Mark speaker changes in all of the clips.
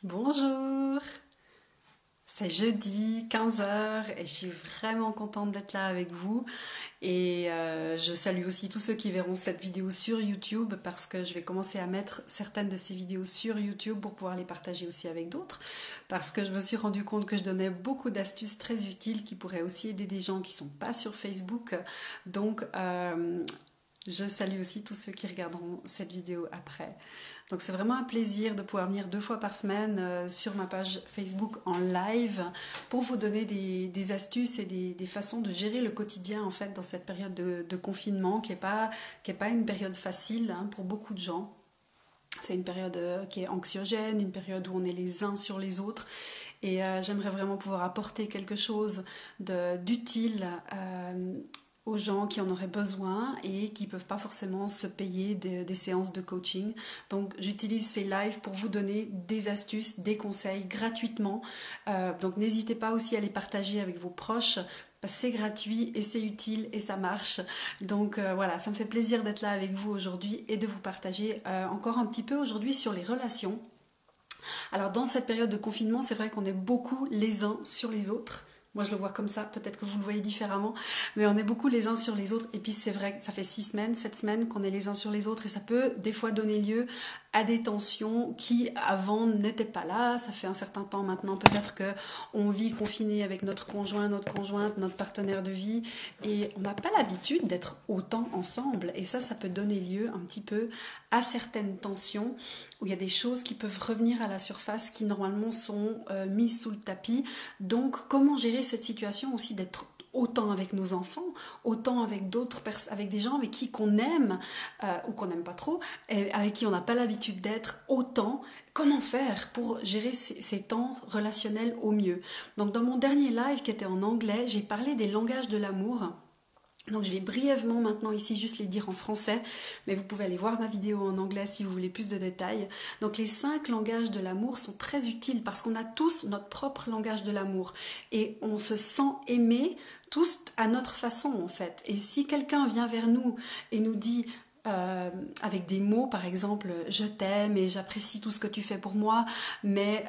Speaker 1: Bonjour, c'est jeudi 15 heures et je suis vraiment contente d'être là avec vous et je salue aussi tous ceux qui verront cette vidéo sur YouTube parce que je vais commencer à mettre certaines de ces vidéos sur YouTube pour pouvoir les partager aussi avec d'autres parce que je me suis rendu compte que je donnais beaucoup d'astuces très utiles qui pourraient aussi aider des gens qui ne sont pas sur Facebook. Donc je salue aussi tous ceux qui regarderont cette vidéo après. Donc c'est vraiment un plaisir de pouvoir venir 2 fois par semaine sur ma page Facebook en live pour vous donner des astuces et des façons de gérer le quotidien en fait dans cette période de confinement qui est pas une période facile hein, pour beaucoup de gens. C'est une période qui est anxiogène, une période où on est les uns sur les autres. Et j'aimerais vraiment pouvoir apporter quelque chose d'utile aux gens qui en auraient besoin et qui ne peuvent pas forcément se payer des séances de coaching. Donc j'utilise ces lives pour vous donner des astuces, des conseils gratuitement. Donc n'hésitez pas aussi à les partager avec vos proches. C'est gratuit et c'est utile et ça marche. Donc voilà, ça me fait plaisir d'être là avec vous aujourd'hui et de vous partager encore un petit peu aujourd'hui sur les relations. Alors dans cette période de confinement, c'est vrai qu'on est beaucoup les uns sur les autres. Moi, je le vois comme ça, peut-être que vous le voyez différemment, mais on est beaucoup les uns sur les autres. Et puis, c'est vrai que ça fait 6 semaines, 7 semaines qu'on est les uns sur les autres et ça peut des fois donner lieu à des tensions qui avant n'étaient pas là. Ça fait un certain temps maintenant, peut-être qu'on vit confiné avec notre conjoint, notre conjointe, notre partenaire de vie et on n'a pas l'habitude d'être autant ensemble. Et ça peut donner lieu un petit peu à certaines tensions où il y a des choses qui peuvent revenir à la surface qui normalement sont mises sous le tapis. Donc comment gérer cette situation aussi d'être autant avec nos enfants, autant avec d'autres avec des gens avec qui qu'on aime ou qu'on n'aime pas trop, et avec qui on n'a pas l'habitude d'être autant. Comment faire pour gérer ces temps relationnels au mieux? Donc dans mon dernier live qui était en anglais, j'ai parlé des langages de l'amour. Donc je vais brièvement maintenant ici juste les dire en français, mais vous pouvez aller voir ma vidéo en anglais si vous voulez plus de détails. Donc les 5 langages de l'amour sont très utiles parce qu'on a tous notre propre langage de l'amour et on se sent aimé tous à notre façon en fait. Et si quelqu'un vient vers nous et nous dit avec des mots, par exemple, je t'aime et j'apprécie tout ce que tu fais pour moi, mais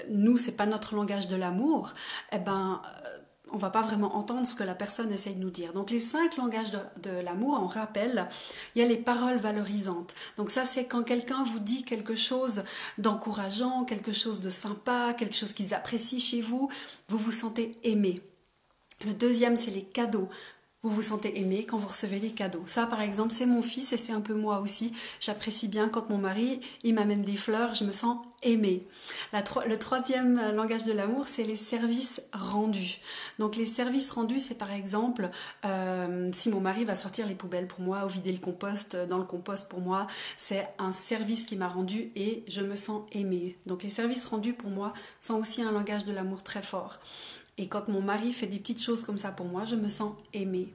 Speaker 1: nous, c'est pas notre langage de l'amour, eh ben, on va pas vraiment entendre ce que la personne essaye de nous dire. Donc les 5 langages de l'amour, on rappelle, il y a les paroles valorisantes. Donc ça, c'est quand quelqu'un vous dit quelque chose d'encourageant, quelque chose de sympa, quelque chose qu'ils apprécient chez vous, vous vous sentez aimé. Le deuxième, c'est les cadeaux. Vous vous sentez aimé quand vous recevez des cadeaux. Ça, par exemple, c'est mon fils et c'est un peu moi aussi. J'apprécie bien quand mon mari, il m'amène des fleurs, je me sens aimée. Le troisième langage de l'amour, c'est les services rendus. Donc les services rendus, c'est par exemple, si mon mari va sortir les poubelles pour moi ou vider le compost dans le compost pour moi, c'est un service qui m'a rendu et je me sens aimée. Donc les services rendus pour moi sont aussi un langage de l'amour très fort. Et quand mon mari fait des petites choses comme ça pour moi, je me sens aimée.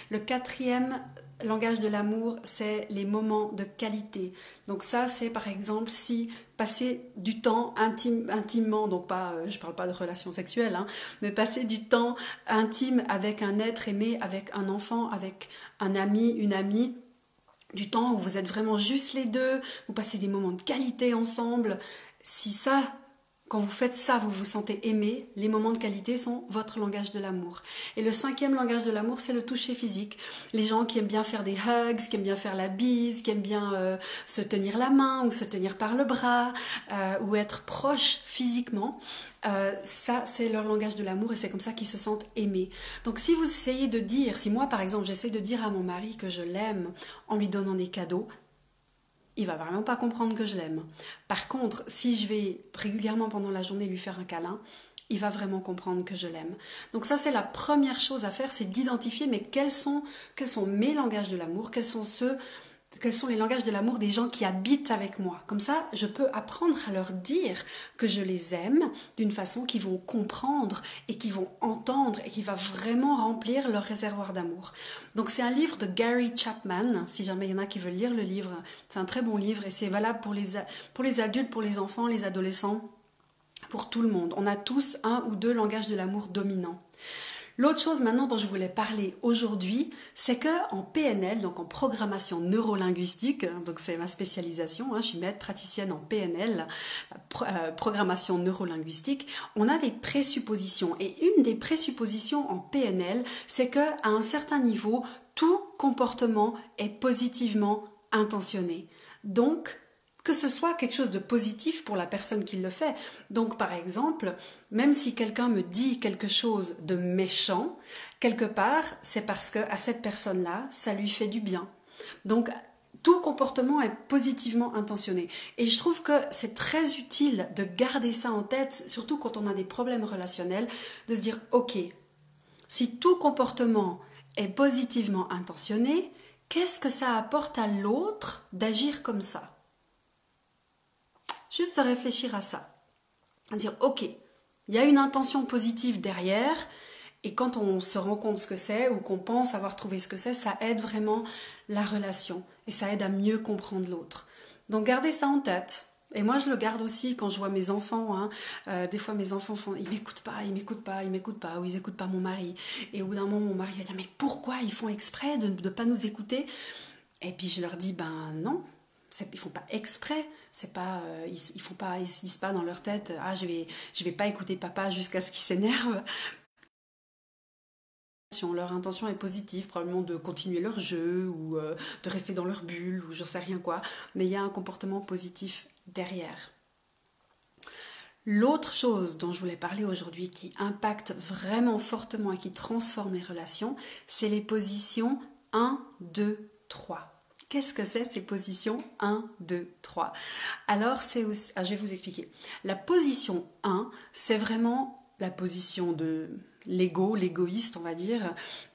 Speaker 1: Le quatrième langage de l'amour, c'est les moments de qualité. Donc ça, c'est par exemple si passer du temps intimement, donc pas, je parle pas de relations sexuelles, hein, mais passer du temps intime avec un être aimé, avec un enfant, avec un ami, une amie, du temps où vous êtes vraiment juste les deux, vous passez des moments de qualité ensemble. Si ça, quand vous faites ça, vous vous sentez aimé, les moments de qualité sont votre langage de l'amour. Et le cinquième langage de l'amour, c'est le toucher physique. Les gens qui aiment bien faire des hugs, qui aiment bien faire la bise, qui aiment bien se tenir la main ou se tenir par le bras ou être proche physiquement, ça c'est leur langage de l'amour et c'est comme ça qu'ils se sentent aimés. Donc si vous essayez de dire, si moi par exemple j'essaie de dire à mon mari que je l'aime en lui donnant des cadeaux, il va vraiment pas comprendre que je l'aime. Par contre, si je vais régulièrement pendant la journée lui faire un câlin, il va vraiment comprendre que je l'aime. Donc ça, c'est la première chose à faire, c'est d'identifier mais quels sont mes langages de l'amour, quels sont les langages de l'amour des gens qui habitent avec moi. Comme ça, je peux apprendre à leur dire que je les aime d'une façon qu'ils vont comprendre et qu'ils vont entendre et qui va vraiment remplir leur réservoir d'amour. Donc c'est un livre de Gary Chapman, si jamais il y en a qui veulent lire le livre. C'est un très bon livre et c'est valable pour les adultes, pour les enfants, les adolescents, pour tout le monde. On a tous un ou deux langages de l'amour dominants. L'autre chose maintenant dont je voulais parler aujourd'hui, c'est que en PNL, donc en programmation neurolinguistique, donc c'est ma spécialisation, je suis maître praticienne en PNL, programmation neurolinguistique, on a des présuppositions. Et une des présuppositions en PNL, c'est qu'à un certain niveau, tout comportement est positivement intentionné. Donc, que ce soit quelque chose de positif pour la personne qui le fait. Donc, par exemple, même si quelqu'un me dit quelque chose de méchant, quelque part, c'est parce que à cette personne-là, ça lui fait du bien. Donc, tout comportement est positivement intentionné. Et je trouve que c'est très utile de garder ça en tête, surtout quand on a des problèmes relationnels, de se dire, ok, si tout comportement est positivement intentionné, qu'est-ce que ça apporte à l'autre d'agir comme ça? Juste de réfléchir à ça. Dire, ok, il y a une intention positive derrière, et quand on se rend compte ce que c'est, ou qu'on pense avoir trouvé ce que c'est, ça aide vraiment la relation, et ça aide à mieux comprendre l'autre. Donc gardez ça en tête. Et moi je le garde aussi quand je vois mes enfants. Des fois mes enfants font, ils m'écoutent pas, ou ils écoutent pas mon mari. Et au bout d'un moment mon mari va dire, mais pourquoi ils font exprès de ne pas nous écouter? Et puis je leur dis, ben non, ils font pas exprès, c'est pas, ils font pas, ils se disent pas dans leur tête, ah je vais pas écouter papa jusqu'à ce qu'il s'énerve. Leur intention est positive, probablement de continuer leur jeu ou de rester dans leur bulle ou j'en sais rien quoi, mais il y a un comportement positif derrière. L'autre chose dont je voulais parler aujourd'hui qui impacte vraiment fortement et qui transforme les relations, c'est les positions 1, 2, 3. Qu'est-ce que c'est ces positions 1, 2, 3? Alors, je vais vous expliquer. La position 1, c'est vraiment la position de l'égoïste, on va dire.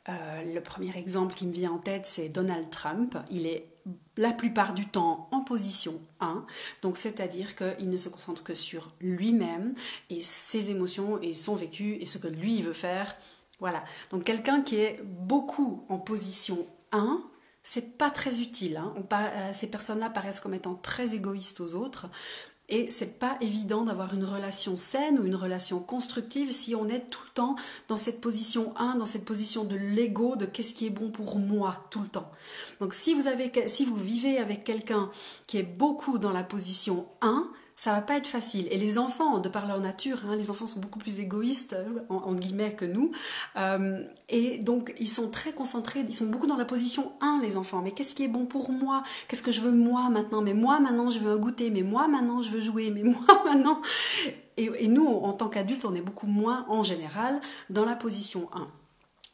Speaker 1: Le premier exemple qui me vient en tête, c'est Donald Trump. Il est la plupart du temps en position 1, donc c'est-à-dire qu'il ne se concentre que sur lui-même et ses émotions et son vécu et ce que lui veut faire. Voilà. Donc quelqu'un qui est beaucoup en position 1, c'est pas très utile. Ces personnes-là paraissent comme étant très égoïstes aux autres. Et c'est pas évident d'avoir une relation saine ou une relation constructive si on est tout le temps dans cette position 1, dans cette position de l'ego, de qu'est-ce qui est bon pour moi tout le temps. Donc si vous vivez avec quelqu'un qui est beaucoup dans la position 1, ça va pas être facile. Et les enfants, de par leur nature, les enfants sont beaucoup plus égoïstes, en guillemets, que nous. Et donc, ils sont très concentrés, ils sont beaucoup dans la position 1, les enfants. Mais qu'est-ce qui est bon pour moi? Qu'est-ce que je veux moi maintenant? Mais moi maintenant, je veux un goûter. Mais moi maintenant, je veux jouer. Mais moi maintenant... Et nous, en tant qu'adultes, on est beaucoup moins, en général, dans la position 1.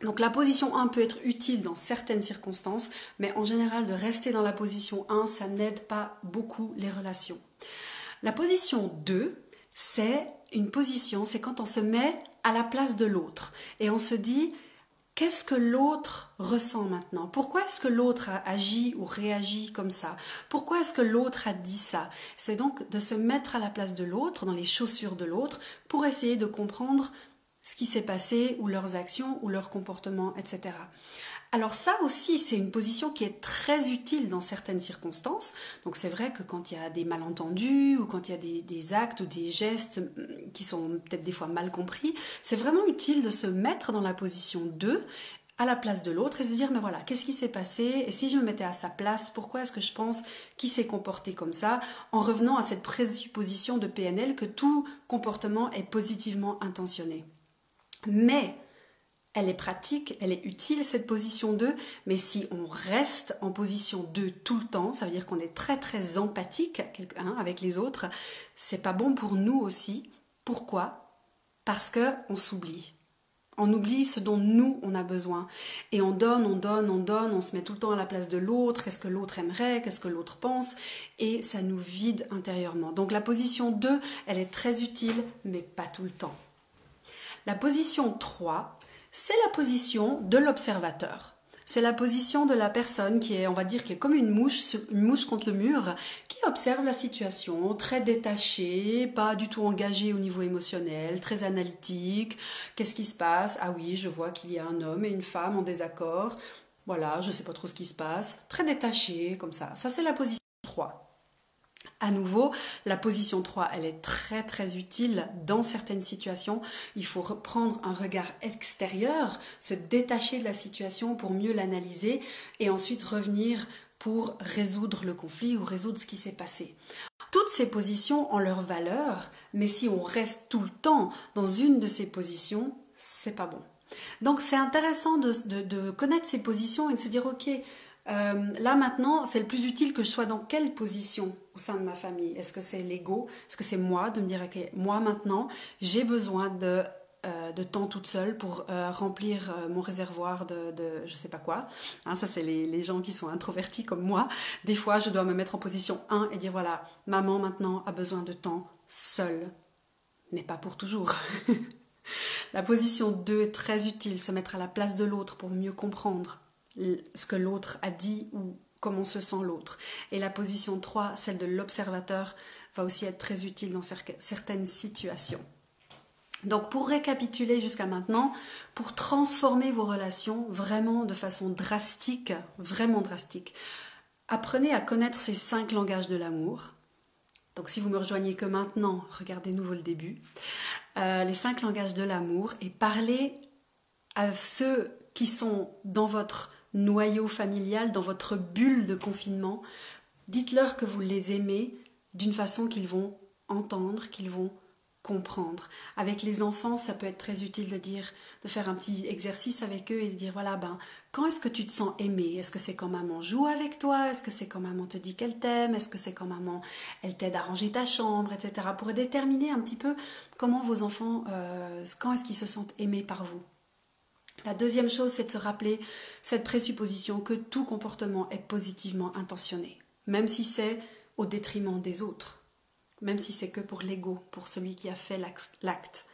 Speaker 1: Donc la position 1 peut être utile dans certaines circonstances, mais en général, de rester dans la position 1, ça n'aide pas beaucoup les relations. La position 2, c'est une position, c'est quand on se met à la place de l'autre et on se dit, qu'est-ce que l'autre ressent maintenant? Pourquoi est-ce que l'autre a agi ou réagi comme ça? Pourquoi est-ce que l'autre a dit ça? C'est donc de se mettre à la place de l'autre, dans les chaussures de l'autre, pour essayer de comprendre ce qui s'est passé, ou leurs actions, ou leurs comportements, etc. Alors ça aussi, c'est une position qui est très utile dans certaines circonstances. Donc c'est vrai que quand il y a des malentendus ou quand il y a des actes ou des gestes qui sont peut-être des fois mal compris, c'est vraiment utile de se mettre dans la position 2 à la place de l'autre et se dire, mais voilà, qu'est-ce qui s'est passé? Et si je me mettais à sa place, pourquoi est-ce que je pense qu'il s'est comporté comme ça? En revenant à cette présupposition de PNL que tout comportement est positivement intentionné. Mais elle est pratique, elle est utile cette position 2, mais si on reste en position 2 tout le temps, ça veut dire qu'on est très très empathique avec les autres, c'est pas bon pour nous aussi. Pourquoi? Parce qu'on s'oublie. On oublie ce dont nous on a besoin. Et on donne, on se met tout le temps à la place de l'autre, qu'est-ce que l'autre aimerait, qu'est-ce que l'autre pense, et ça nous vide intérieurement. Donc la position 2, elle est très utile, mais pas tout le temps. La position 3, c'est la position de l'observateur. C'est la position de la personne qui est, on va dire, qui est comme une mouche contre le mur, qui observe la situation, très détachée, pas du tout engagée au niveau émotionnel, très analytique. Qu'est-ce qui se passe? Ah oui, je vois qu'il y a un homme et une femme en désaccord. Voilà, je ne sais pas trop ce qui se passe. Très détachée, comme ça. Ça, c'est la position 3. À nouveau, la position 3, elle est très très utile dans certaines situations. Il faut prendre un regard extérieur, se détacher de la situation pour mieux l'analyser et ensuite revenir pour résoudre le conflit ou résoudre ce qui s'est passé. Toutes ces positions ont leur valeur, mais si on reste tout le temps dans une de ces positions, c'est pas bon. Donc c'est intéressant de connaître ces positions et de se dire ok, là maintenant c'est le plus utile que je sois dans quelle position au sein de ma famille. Est-ce que c'est l'ego? Est-ce que c'est moi de me dire ok, moi maintenant j'ai besoin de temps toute seule pour remplir mon réservoir de je sais pas quoi. Hein, ça c'est les gens qui sont introvertis comme moi. Des fois je dois me mettre en position 1 et dire voilà, maman maintenant a besoin de temps seule, mais pas pour toujours. La position 2 est très utile, se mettre à la place de l'autre pour mieux comprendre ce que l'autre a dit ou comment se sent l'autre. Et la position 3, celle de l'observateur, va aussi être très utile dans certaines situations. Donc pour récapituler jusqu'à maintenant, pour transformer vos relations vraiment de façon drastique, vraiment drastique, apprenez à connaître ces 5 langages de l'amour. Donc si vous me rejoignez que maintenant, regardez nouveau le début. Les 5 langages de l'amour et parlez à ceux qui sont dans votre noyau familial, dans votre bulle de confinement. Dites-leur que vous les aimez d'une façon qu'ils vont entendre, qu'ils vont comprendre. Avec les enfants, ça peut être très utile de faire un petit exercice avec eux et de dire voilà, quand est-ce que tu te sens aimé? Est-ce que c'est quand maman joue avec toi? Est-ce que c'est quand maman te dit qu'elle t'aime? Est-ce que c'est quand maman elle t'aide à ranger ta chambre, etc. Pour déterminer un petit peu comment vos enfants, quand est-ce qu'ils se sentent aimés par vous. La deuxième chose, c'est de se rappeler cette présupposition que tout comportement est positivement intentionné, même si c'est au détriment des autres. Même si c'est que pour l'ego, pour celui qui a fait l'acte.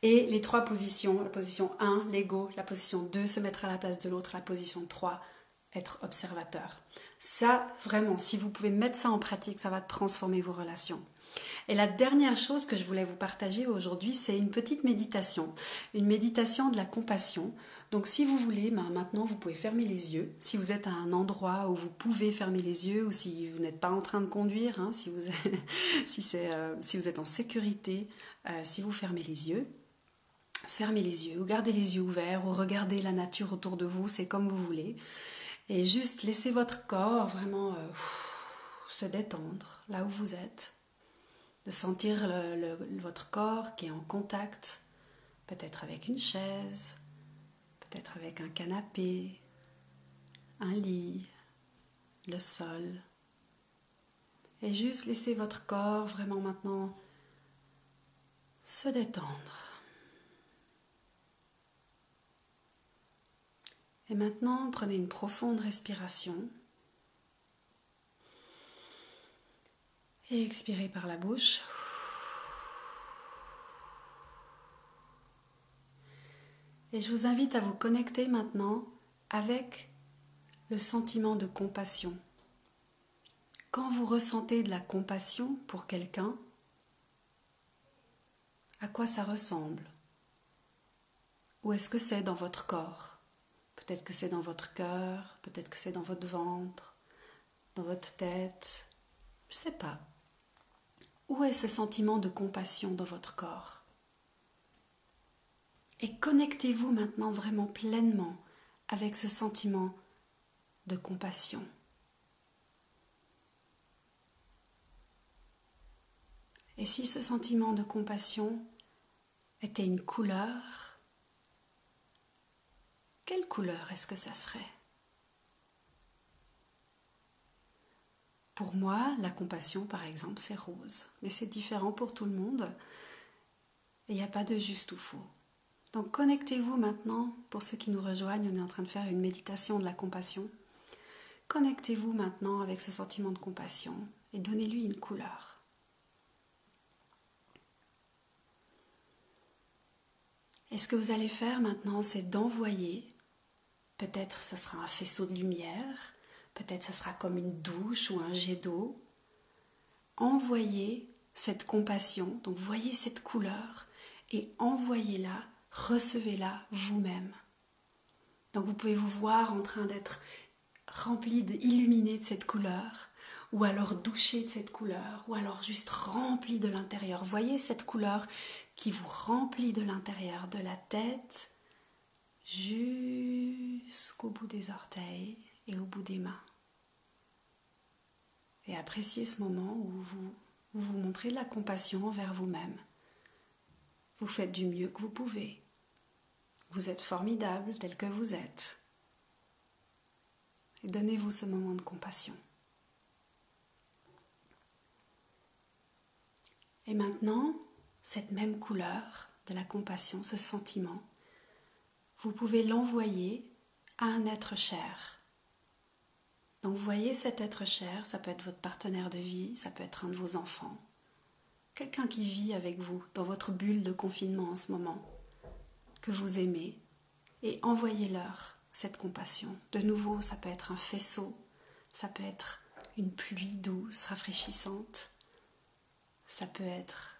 Speaker 1: Et les 3 positions, la position 1, l'ego, la position 2, se mettre à la place de l'autre, la position 3, être observateur. Ça, vraiment, si vous pouvez mettre ça en pratique, ça va transformer vos relations. Et la dernière chose que je voulais vous partager aujourd'hui, c'est une petite méditation. Une méditation de la compassion. Donc si vous voulez, maintenant vous pouvez fermer les yeux. Si vous êtes à un endroit où vous pouvez fermer les yeux ou si vous n'êtes pas en train de conduire, hein, si vous êtes en sécurité, si vous fermez les yeux ou gardez les yeux ouverts ou regardez la nature autour de vous, c'est comme vous voulez. Et juste laissez votre corps vraiment se détendre là où vous êtes. De sentir votre corps qui est en contact, peut-être avec une chaise, peut-être avec un canapé, un lit, le sol. Et juste laissez votre corps vraiment maintenant se détendre. Et maintenant, prenez une profonde respiration. Et expirez par la bouche. Et je vous invite à vous connecter maintenant avec le sentiment de compassion. Quand vous ressentez de la compassion pour quelqu'un, à quoi ça ressemble? Où est-ce que c'est dans votre corps? Peut-être que c'est dans votre cœur, peut-être que c'est dans votre ventre, dans votre tête, je ne sais pas. Où est ce sentiment de compassion dans votre corps? Et connectez-vous maintenant vraiment pleinement avec ce sentiment de compassion. Et si ce sentiment de compassion était une couleur, quelle couleur est-ce que ça serait? Pour moi, la compassion, par exemple, c'est rose. Mais c'est différent pour tout le monde. Et il n'y a pas de juste ou faux. Donc connectez-vous maintenant, pour ceux qui nous rejoignent, on est en train de faire une méditation de la compassion. Connectez-vous maintenant avec ce sentiment de compassion et donnez-lui une couleur. Et ce que vous allez faire maintenant, c'est d'envoyer, peut-être ce sera un faisceau de lumière, peut-être ce sera comme une douche ou un jet d'eau. Envoyez cette compassion, donc voyez cette couleur et envoyez-la, recevez-la vous-même. Donc vous pouvez vous voir en train d'être rempli, illuminé de cette couleur, ou alors douché de cette couleur, ou alors juste rempli de l'intérieur. Voyez cette couleur qui vous remplit de l'intérieur, de la tête jusqu'au bout des orteils et au bout des mains. Et appréciez ce moment où vous montrez de la compassion envers vous-même. Vous faites du mieux que vous pouvez. Vous êtes formidable tel que vous êtes. Et donnez-vous ce moment de compassion. Et maintenant, cette même couleur de la compassion, ce sentiment, vous pouvez l'envoyer à un être cher. Donc vous voyez cet être cher, ça peut être votre partenaire de vie, ça peut être un de vos enfants, quelqu'un qui vit avec vous dans votre bulle de confinement en ce moment, que vous aimez, et envoyez-leur cette compassion. De nouveau, ça peut être un faisceau, ça peut être une pluie douce, rafraîchissante, ça peut être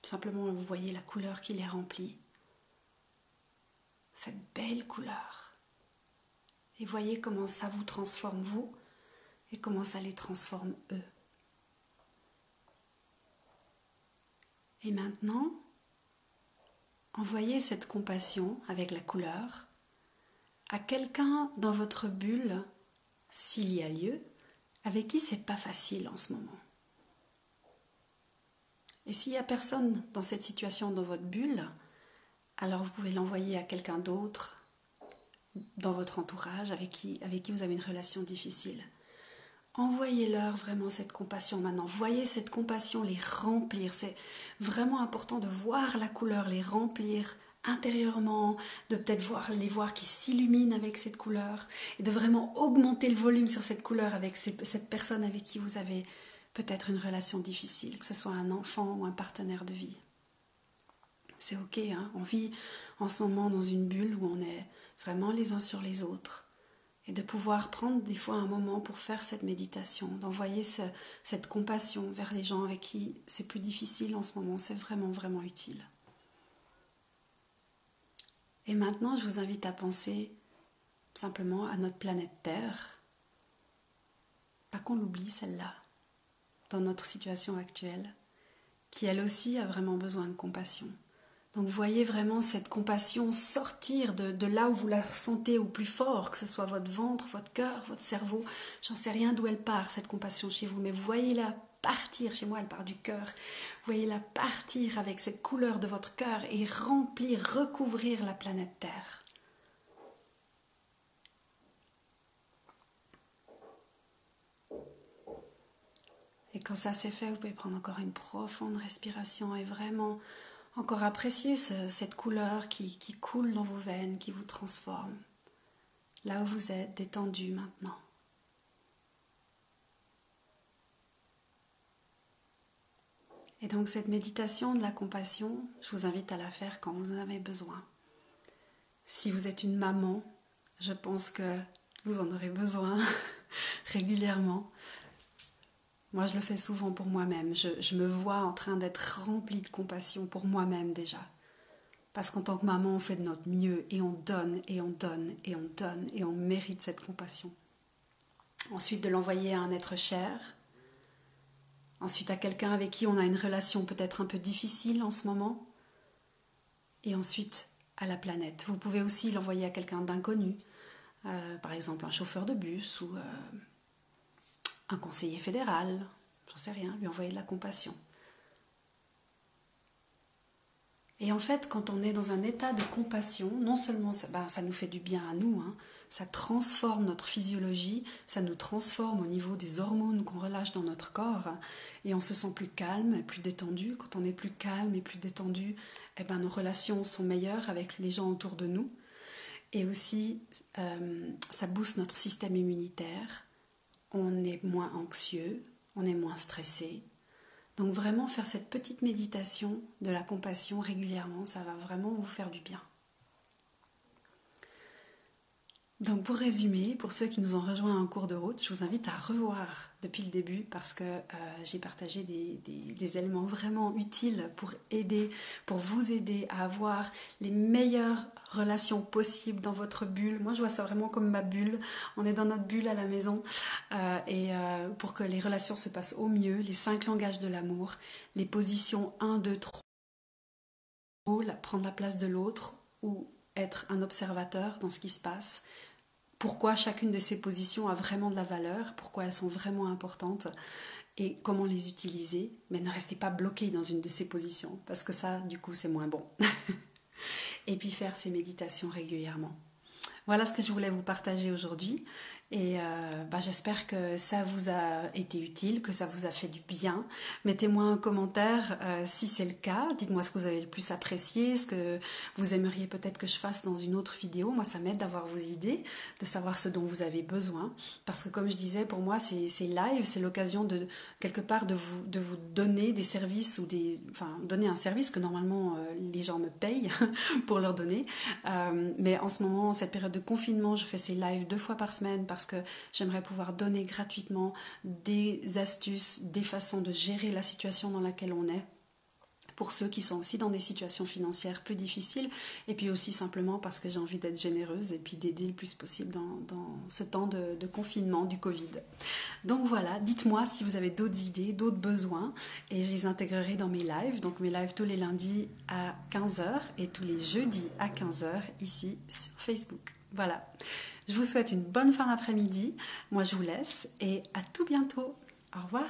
Speaker 1: simplement, vous voyez la couleur qui les remplit, cette belle couleur. Et voyez comment ça vous transforme vous et comment ça les transforme eux. Et maintenant, envoyez cette compassion avec la couleur à quelqu'un dans votre bulle, s'il y a lieu, avec qui c'est pas facile en ce moment. Et s'il n'y a personne dans cette situation dans votre bulle, alors vous pouvez l'envoyer à quelqu'un d'autre dans votre entourage avec qui vous avez une relation difficile. Envoyez-leur vraiment cette compassion maintenant. Voyez cette compassion les remplir. C'est vraiment important de voir la couleur, les remplir intérieurement, de peut-être les voir qui s'illuminent avec cette couleur et de vraiment augmenter le volume sur cette couleur avec cette personne avec qui vous avez peut-être une relation difficile, que ce soit un enfant ou un partenaire de vie. C'est ok, hein? On vit en ce moment dans une bulle où on est vraiment les uns sur les autres. Et de pouvoir prendre des fois un moment pour faire cette méditation, d'envoyer cette compassion vers les gens avec qui c'est plus difficile en ce moment, c'est vraiment, vraiment utile. Et maintenant, je vous invite à penser simplement à notre planète Terre. Pas qu'on l'oublie, celle-là, dans notre situation actuelle, qui elle aussi a vraiment besoin de compassion. Donc voyez vraiment cette compassion sortir de là où vous la ressentez au plus fort, que ce soit votre ventre, votre cœur, votre cerveau. J'en sais rien d'où elle part, cette compassion chez vous, mais voyez-la partir, chez moi elle part du cœur. Voyez-la partir avec cette couleur de votre cœur et remplir, recouvrir la planète Terre. Et quand ça c'est fait, vous pouvez prendre encore une profonde respiration et vraiment encore apprécier cette couleur qui coule dans vos veines, qui vous transforme. Là où vous êtes, détendu maintenant. Et donc cette méditation de la compassion, je vous invite à la faire quand vous en avez besoin. Si vous êtes une maman, je pense que vous en aurez besoin régulièrement. Moi, je le fais souvent pour moi-même. Je me vois en train d'être remplie de compassion pour moi-même déjà. Parce qu'en tant que maman, on fait de notre mieux et on donne, et on donne, et on donne, et on mérite cette compassion. Ensuite, de l'envoyer à un être cher. Ensuite, à quelqu'un avec qui on a une relation peut-être un peu difficile en ce moment. Et ensuite, à la planète. Vous pouvez aussi l'envoyer à quelqu'un d'inconnu. Par exemple, un chauffeur de bus ou un conseiller fédéral. J'en sais rien, lui envoyer de la compassion. Et en fait, quand on est dans un état de compassion, non seulement ça nous fait du bien à nous, hein, ça transforme notre physiologie, ça nous transforme au niveau des hormones qu'on relâche dans notre corps, et on se sent plus calme et plus détendu. Quand on est plus calme et plus détendu, nos relations sont meilleures avec les gens autour de nous. Et aussi, ça booste notre système immunitaire, on est moins anxieux, on est moins stressé. Donc vraiment faire cette petite méditation de la compassion régulièrement, ça va vraiment vous faire du bien. Donc pour résumer, pour ceux qui nous ont rejoints en cours de route, je vous invite à revoir depuis le début parce que j'ai partagé des éléments vraiment utiles pour vous aider à avoir les meilleures relations possibles dans votre bulle. Moi je vois ça vraiment comme ma bulle. On est dans notre bulle à la maison et pour que les relations se passent au mieux, les 5 langages de l'amour, les positions 1, 2, 3, prendre la place de l'autre ou être un observateur dans ce qui se passe. Pourquoi chacune de ces positions a vraiment de la valeur, pourquoi elles sont vraiment importantes et comment les utiliser. Mais ne restez pas bloqué dans une de ces positions parce que ça, du coup, c'est moins bon. Et puis faire ces méditations régulièrement. Voilà ce que je voulais vous partager aujourd'hui et j'espère que ça vous a été utile, que ça vous a fait du bien. Mettez-moi un commentaire si c'est le cas, dites-moi ce que vous avez le plus apprécié, ce que vous aimeriez peut-être que je fasse dans une autre vidéo. Moi ça m'aide d'avoir vos idées, de savoir ce dont vous avez besoin parce que comme je disais, pour moi c'est live, c'est l'occasion de quelque part de vous donner des services ou donner un service que normalement les gens me payent pour leur donner. Mais en ce moment, cette période de confinement, je fais ces lives 2 fois par semaine parce que j'aimerais pouvoir donner gratuitement des astuces, des façons de gérer la situation dans laquelle on est pour ceux qui sont aussi dans des situations financières plus difficiles et puis aussi simplement parce que j'ai envie d'être généreuse et puis d'aider le plus possible dans ce temps de confinement du Covid. Donc voilà, dites-moi si vous avez d'autres idées, d'autres besoins et je les intégrerai dans mes lives. Donc mes lives tous les lundis à 15h et tous les jeudis à 15h ici sur Facebook. Voilà, je vous souhaite une bonne fin d'après-midi. Moi je vous laisse et à tout bientôt. Au revoir.